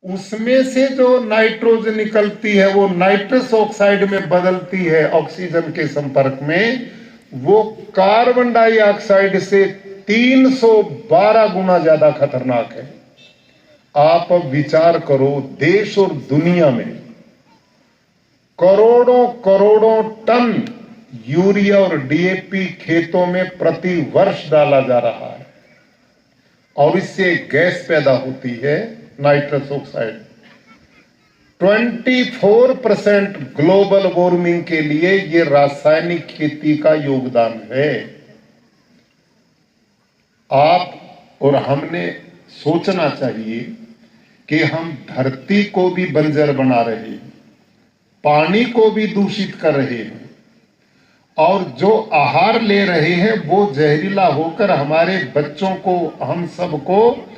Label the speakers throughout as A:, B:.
A: उसमें से जो नाइट्रोजन निकलती है वो नाइट्रस ऑक्साइड में बदलती है ऑक्सीजन के संपर्क में, वो कार्बन डाइऑक्साइड से 312 गुना ज्यादा खतरनाक है। आप अब विचार करो, देश और दुनिया में करोड़ों करोड़ों टन यूरिया और डीएपी खेतों में प्रति वर्ष डाला जा रहा है और इससे गैस पैदा होती है नाइट्रस ऑक्साइड। 24% ग्लोबल वार्मिंग के लिए ये रासायनिक खेती का योगदान है। आप और हमने सोचना चाहिए कि हम धरती को भी बंजर बना रहे हैं, पानी को भी दूषित कर रहे हैं और जो आहार ले रहे हैं वो जहरीला होकर हमारे बच्चों को, हम सबको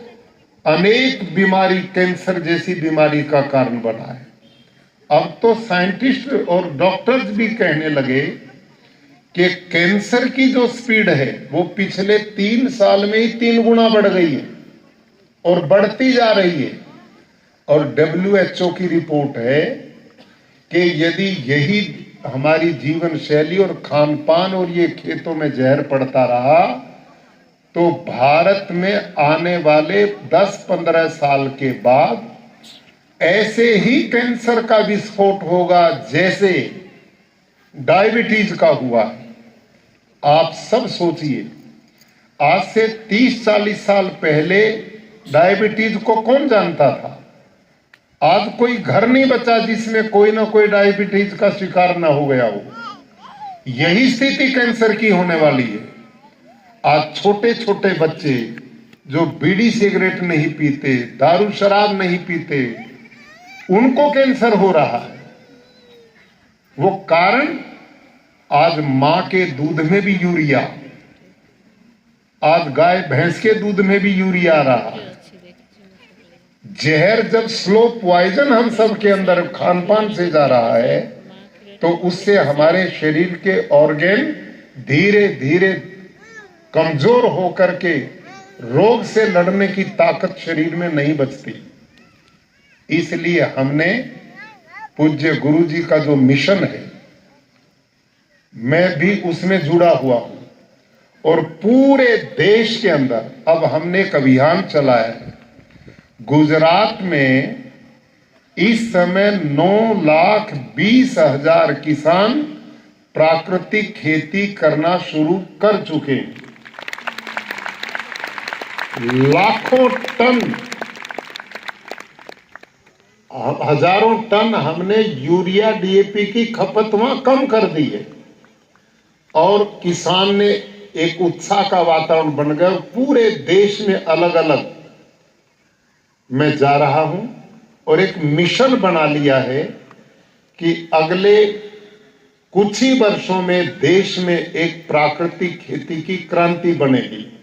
A: अनेक बीमारी, कैंसर जैसी बीमारी का कारण बना है। अब तो साइंटिस्ट और डॉक्टर्स भी कहने लगे कि कैंसर की जो स्पीड है वो पिछले 3 साल में ही 3 गुना बढ़ गई है और बढ़ती जा रही है। और WHO की रिपोर्ट है कि यदि यही हमारी जीवन शैली और खान पान और ये खेतों में जहर पड़ता रहा तो भारत में आने वाले 10-15 साल के बाद ऐसे ही कैंसर का विस्फोट होगा जैसे डायबिटीज का हुआ। आप सब सोचिए, आज से 30-40 साल पहले डायबिटीज को कौन जानता था? आज कोई घर नहीं बचा जिसमें कोई ना कोई डायबिटीज का शिकार ना हो गया हो। यही स्थिति कैंसर की होने वाली है। आज छोटे छोटे बच्चे जो बीड़ी सिगरेट नहीं पीते, दारू शराब नहीं पीते, उनको कैंसर हो रहा है। वो कारण, आज मां के दूध में भी यूरिया, आज गाय भैंस के दूध में भी यूरिया आ रहा है। जहर जब स्लो पॉइजन हम सब के अंदर खान पान से जा रहा है तो उससे हमारे शरीर के ऑर्गन धीरे धीरे कमजोर होकर के रोग से लड़ने की ताकत शरीर में नहीं बचती। इसलिए हमने पूज्य गुरु जी का जो मिशन है, मैं भी उसमें जुड़ा हुआ हूं और पूरे देश के अंदर अब हमने एक अभियान चलाया है। गुजरात में इस समय 9,20,000 किसान प्राकृतिक खेती करना शुरू कर चुके हैं। लाखों टन, हजारों टन हमने यूरिया डीएपी की खपत वहां कम कर दी है और किसान ने एक उत्साह का वातावरण बन गया। पूरे देश में अलग अलग मैं जा रहा हूं और एक मिशन बना लिया है कि अगले कुछ ही वर्षों में देश में एक प्राकृतिक खेती की क्रांति बनेगी।